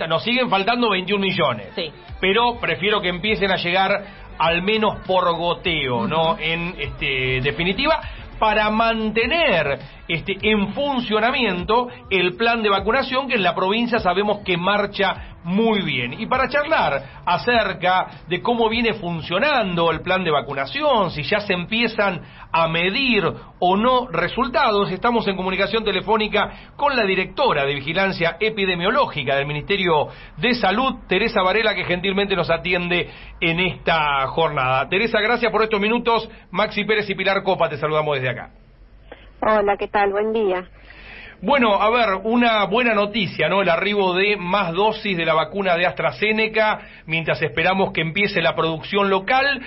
nos siguen faltando 21 millones. Sí. Pero prefiero que empiecen a llegar al menos por goteo, ¿no? En definitiva, para mantener en funcionamiento el plan de vacunación, que en la provincia sabemos que marcha muy bien. Y para charlar acerca de cómo viene funcionando el plan de vacunación, si ya se empiezan a medir o no resultados, estamos en comunicación telefónica con la directora de Vigilancia Epidemiológica del Ministerio de Salud, Teresa Varela, que gentilmente nos atiende en esta jornada. Teresa, gracias por estos minutos. Maxi Pérez y Pilar Copa te saludamos desde acá. Hola, ¿qué tal? Buen día. Bueno, a ver, una buena noticia, ¿no? El arribo de más dosis de la vacuna de AstraZeneca, mientras esperamos que empiece la producción local,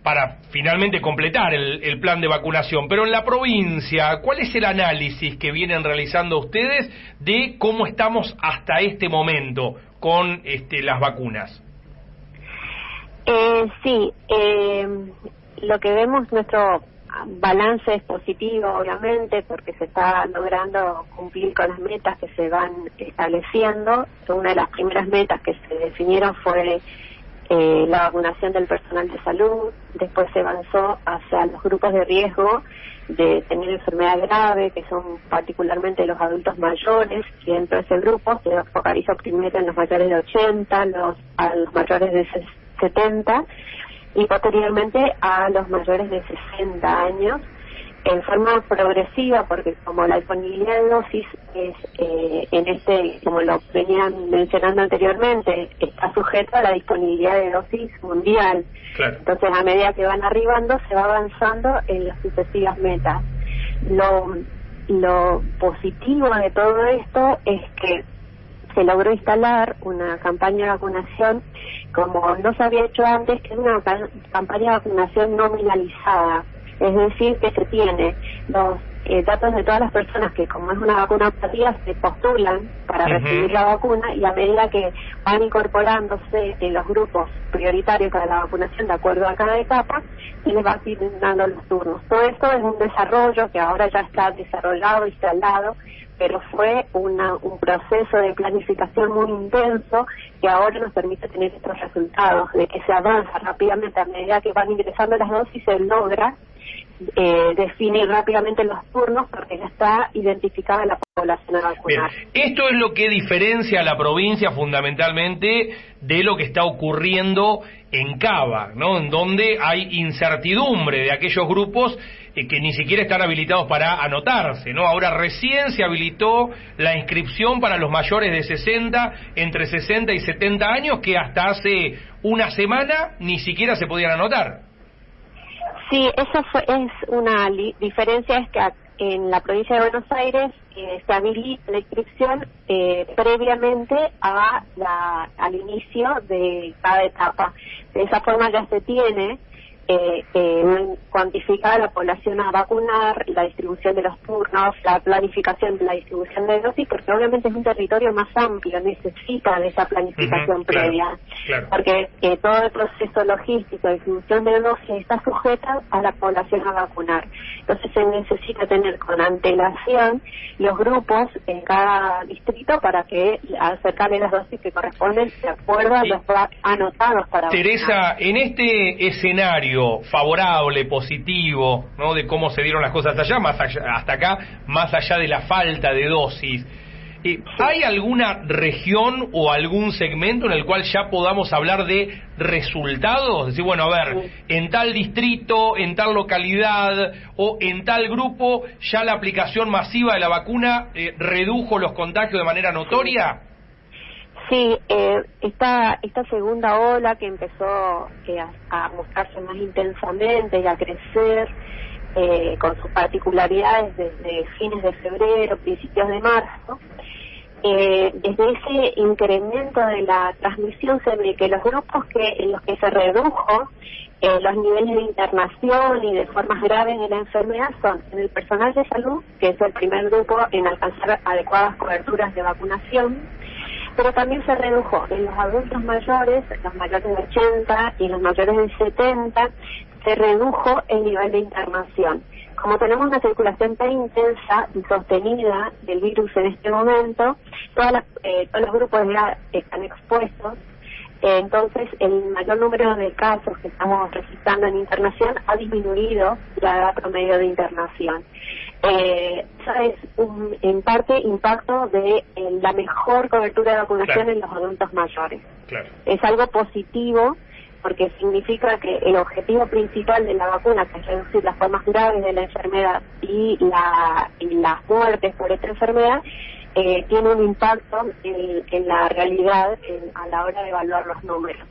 para finalmente completar el plan de vacunación. Pero en la provincia, ¿cuál es el análisis que vienen realizando ustedes de cómo estamos hasta este momento con las vacunas? Sí, lo que vemos, nuestro balance es positivo, obviamente, porque se está logrando cumplir con las metas que se van estableciendo. Una de las primeras metas que se definieron fue la vacunación del personal de salud. Después se avanzó hacia los grupos de riesgo de tener enfermedad grave, que son particularmente los adultos mayores, y dentro de ese grupo se focalizó primero en los mayores de 80, a los mayores de 70, y posteriormente a los mayores de 60 años, en forma progresiva, porque como la disponibilidad de dosis es, como lo venían mencionando anteriormente, está sujeta a la disponibilidad de dosis mundial. Claro. Entonces, a medida que van arribando, se va avanzando en las sucesivas metas. Lo positivo de todo esto es que se logró instalar una campaña de vacunación como no se había hecho antes, que es una campaña de vacunación nominalizada. Es decir, que se tiene los datos de todas las personas que, como es una vacuna optativa, se postulan para recibir la vacuna, y a medida que van incorporándose en los grupos prioritarios para la vacunación de acuerdo a cada etapa, se les va asignando los turnos. Todo esto es un desarrollo que ahora ya está desarrollado, instalado, pero fue un proceso de planificación muy intenso que ahora nos permite tener estos resultados, de que se avanza rápidamente a medida que van ingresando las dosis, se logra definir rápidamente los turnos porque ya está identificada la población a vacunar. Bien. Esto es lo que diferencia a la provincia fundamentalmente de lo que está ocurriendo en Cava, ¿no? En donde hay incertidumbre de aquellos grupos que ni siquiera están habilitados para anotarse, ¿no? Ahora recién se habilitó la inscripción para los mayores de 60, entre 60 y 70 años, que hasta hace una semana ni siquiera se podían anotar. Sí, eso es una diferencia, es que en la provincia de Buenos Aires se habilita la inscripción previamente al inicio de cada etapa. De esa forma ya se tiene cuantificada la población a vacunar, la distribución de los turnos, la planificación de la distribución de dosis, porque obviamente es un territorio más amplio, necesita de esa planificación previa, claro. Porque todo el proceso logístico de distribución de dosis está sujeta a la población a vacunar. Entonces se necesita tener con antelación los grupos en cada distrito para que acercarle las dosis que corresponden de acuerdo a los anotados para Teresa, vacunar. en este escenario favorable, positivo, ¿no? De cómo se dieron las cosas hasta acá, más allá de la falta de dosis, ¿hay alguna región o algún segmento en el cual ya podamos hablar de resultados? Es decir, bueno, a ver, en tal distrito, en tal localidad o en tal grupo, ya la aplicación masiva de la vacuna redujo los contagios de manera notoria. Sí, esta segunda ola que empezó a mostrarse más intensamente y a crecer con sus particularidades desde fines de febrero, principios de marzo, desde ese incremento de la transmisión se ve que los grupos en los que se redujo los niveles de internación y de formas graves de la enfermedad son en el personal de salud, que es el primer grupo en alcanzar adecuadas coberturas de vacunación, pero también se redujo en los adultos mayores, los mayores de 80 y los mayores de 70, se redujo el nivel de internación. Como tenemos una circulación tan intensa y sostenida del virus en este momento, todos los grupos de edad están expuestos. Entonces, el mayor número de casos que estamos registrando en internación ha disminuido la edad promedio de internación. Eso es en parte impacto de la mejor cobertura de vacunación en los adultos mayores. Claro. Es algo positivo porque significa que el objetivo principal de la vacuna, que es reducir las formas graves de la enfermedad y las muertes por esta enfermedad, tiene un impacto en la realidad a la hora de evaluar los números.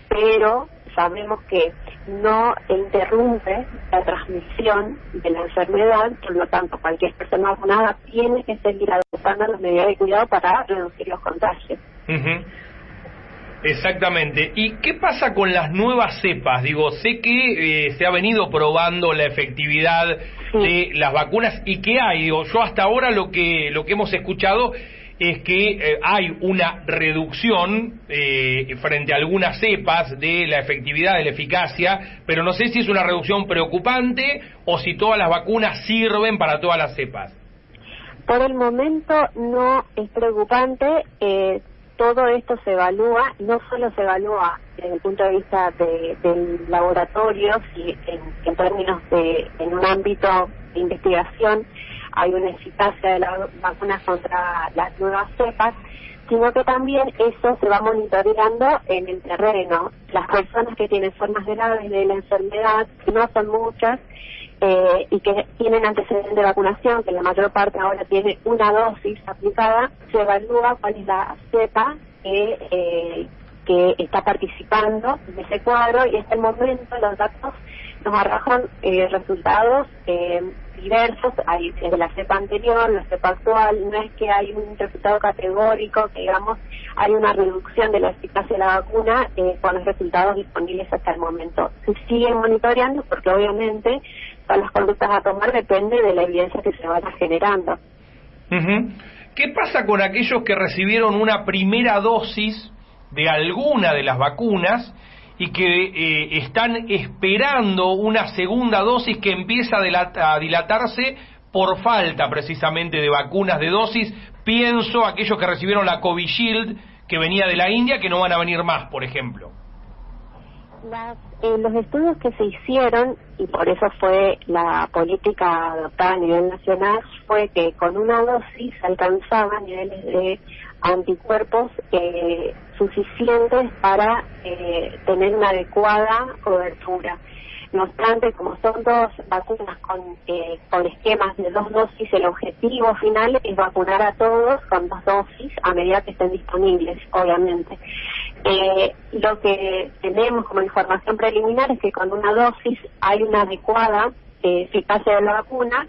Pero sabemos que no interrumpe la transmisión de la enfermedad, por lo tanto cualquier persona vacunada tiene que seguir adoptando las medidas de cuidado para reducir los contagios. Exactamente. ¿Y qué pasa con las nuevas cepas? Digo, sé que se ha venido probando la efectividad de las vacunas y que hay. Digo, yo hasta ahora lo que hemos escuchado es que hay una reducción frente a algunas cepas de la efectividad, de la eficacia, pero no sé si es una reducción preocupante o si todas las vacunas sirven para todas las cepas. Por el momento no es preocupante. Todo esto se evalúa, no solo se evalúa desde el punto de vista del laboratorio, si en términos en un ámbito de investigación hay una eficacia de las vacunas contra las nuevas cepas, sino que también eso se va monitoreando en el terreno. Las personas que tienen formas graves de la enfermedad, que no son muchas, y que tienen antecedentes de vacunación, que la mayor parte ahora tiene una dosis aplicada, se evalúa cuál es la cepa que está participando de ese cuadro, y hasta el momento los datos nos arrojan resultados diversos. Hay desde la cepa anterior, la cepa actual. No es que hay un resultado categórico, que digamos hay una reducción de la eficacia de la vacuna con los resultados disponibles hasta el momento. Se siguen monitoreando porque obviamente todas las conductas a tomar depende de la evidencia que se vaya generando. ¿Qué pasa con aquellos que recibieron una primera dosis de alguna de las vacunas y que están esperando una segunda dosis que empieza a dilatarse por falta precisamente de vacunas de dosis? Pienso aquellos que recibieron la Covishield que venía de la India, que no van a venir más, por ejemplo. Los estudios que se hicieron, y por eso fue la política adoptada a nivel nacional, fue que con una dosis alcanzaban niveles de anticuerpos suficientes para tener una adecuada cobertura. No obstante, como son dos vacunas con esquemas de 2 dosis, el objetivo final es vacunar a todos con 2 dosis a medida que estén disponibles, obviamente. Lo que tenemos como información preliminar es que con una dosis hay una adecuada eficacia de la vacuna.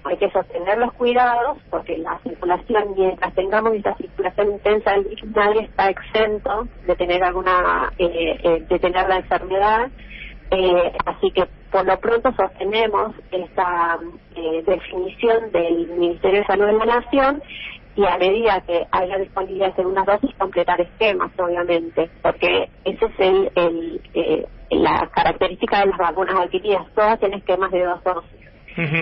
Hay que sostener los cuidados porque la circulación, mientras tengamos esta circulación intensa del virus, nadie está exento de tener de tener la enfermedad. Así que por lo pronto sostenemos esta definición del Ministerio de Salud de la Nación, y a medida que haya disponibilidad de segundas dosis, completar esquemas, obviamente, porque ese es la característica de las vacunas adquiridas, todas tienen esquemas de 2 dosis.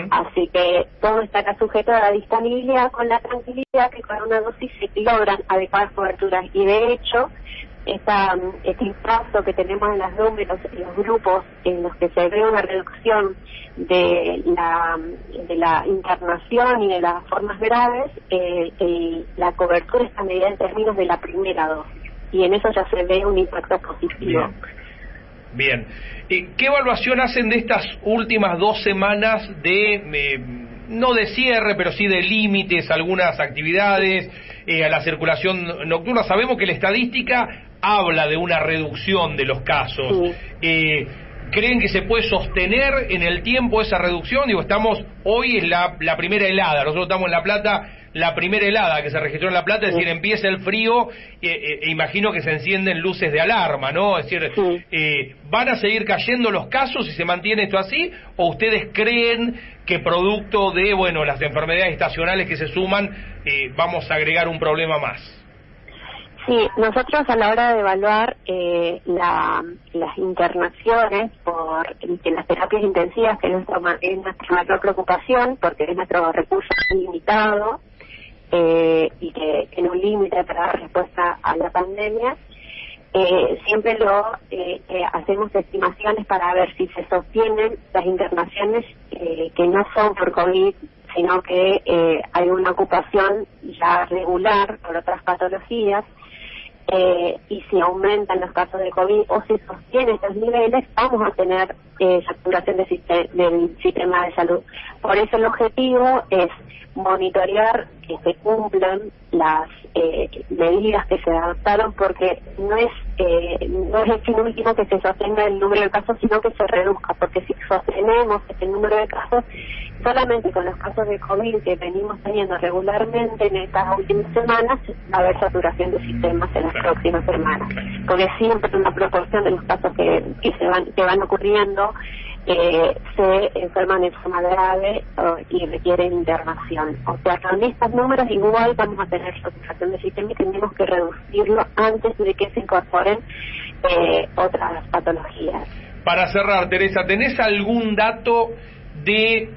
Así que todo estará sujeto a la disponibilidad, con la tranquilidad que con una dosis se logran adecuadas coberturas. Y de hecho, este impacto que tenemos en los números, en los grupos en los que se ve una reducción de la internación y de las formas graves, la cobertura está medida en términos de la primera dosis, y en eso ya se ve un impacto positivo. Bien. ¿Qué evaluación hacen de estas últimas 2 semanas no de cierre, pero sí de límites, algunas actividades, a la circulación nocturna? Sabemos que la estadística habla de una reducción de los casos. ¿Creen que se puede sostener en el tiempo esa reducción? Digo, hoy es la primera helada, nosotros estamos en La Plata, la primera helada que se registró en La Plata, es decir, empieza el frío, imagino que se encienden luces de alarma, ¿no? Es decir, ¿van a seguir cayendo los casos si se mantiene esto así? ¿O ustedes creen que producto de, las enfermedades estacionales que se suman, vamos a agregar un problema más? Sí, nosotros a la hora de evaluar las internaciones en las terapias intensivas, que es nuestra mayor preocupación, porque es nuestro recurso limitado, y que en un límite para dar respuesta a la pandemia, siempre hacemos estimaciones para ver si se sostienen las internaciones que no son por COVID, sino que hay una ocupación ya regular por otras patologías, y si aumentan los casos de COVID o si sostienen estos niveles, vamos a tener saturación del sistema de salud. Por eso el objetivo es monitorear que se cumplan las medidas que se adoptaron, porque no es el fin último que se sostenga el número de casos, sino que se reduzca, porque si sostenemos este número de casos, solamente con los casos de COVID que venimos teniendo regularmente en estas últimas semanas, va a haber saturación de sistemas en las próximas semanas, porque siempre una proporción de los casos que van ocurriendo se enferman de forma grave y requieren internación. O sea, con estos números igual vamos a tener saturación del sistema y tenemos que reducirlo antes de que se incorporen otras patologías. Para cerrar, Teresa, ¿tenés algún dato de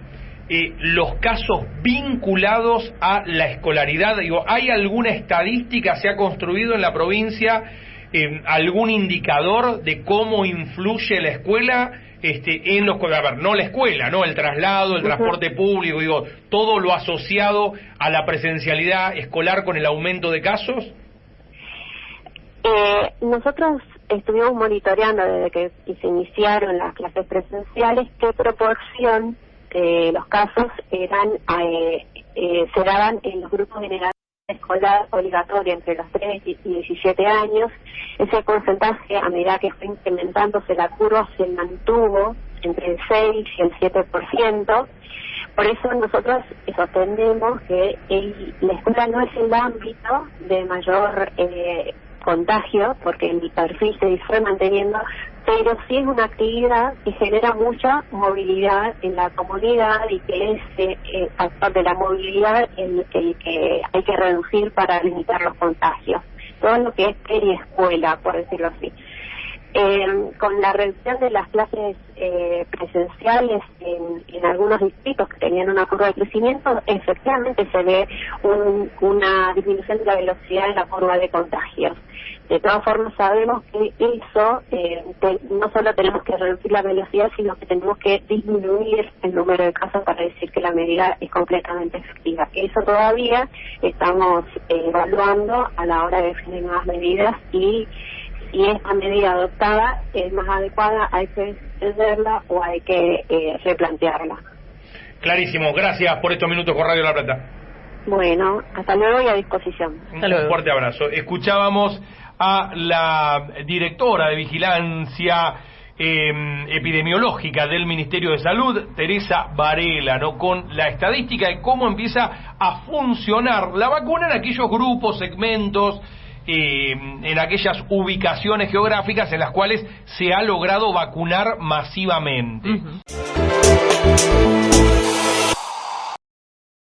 los casos vinculados a la escolaridad? Digo, ¿hay alguna estadística, se ha construido en la provincia algún indicador de cómo influye la escuela en los, a ver, no la escuela, no el traslado, el transporte público, digo, todo lo asociado a la presencialidad escolar con el aumento de casos? Nosotros estuvimos monitoreando desde que se iniciaron las clases presenciales qué proporción los casos se daban en los grupos de edad escolar obligatoria entre los 3 y 17 años. Ese porcentaje, a medida que fue incrementándose la curva, se mantuvo entre el 6 y el 7%. Por eso nosotros sostenemos que la escuela no es el ámbito de mayor contagio, porque el perfil se fue manteniendo, pero sí es una actividad que genera mucha movilidad en la comunidad y que es factor de la movilidad el que hay que reducir para limitar los contagios. Todo lo que es periescuela, por decirlo así. Con la reducción de las clases presenciales en algunos distritos que tenían una curva de crecimiento, efectivamente se ve una disminución de la velocidad de la curva de contagios. De todas formas, sabemos que eso, no solo tenemos que reducir la velocidad, sino que tenemos que disminuir el número de casos para decir que la medida es completamente efectiva. Eso todavía estamos evaluando a la hora de definir nuevas medidas, y si esta medida adoptada es más adecuada, hay que extenderla o hay que replantearla. Clarísimo, gracias por estos minutos con Radio La Plata. Bueno, hasta luego y a disposición. Un fuerte abrazo. Escuchábamos a la directora de Vigilancia Epidemiológica del Ministerio de Salud, Teresa Varela, ¿no? Con la estadística de cómo empieza a funcionar la vacuna en aquellos grupos, segmentos, en aquellas ubicaciones geográficas en las cuales se ha logrado vacunar masivamente.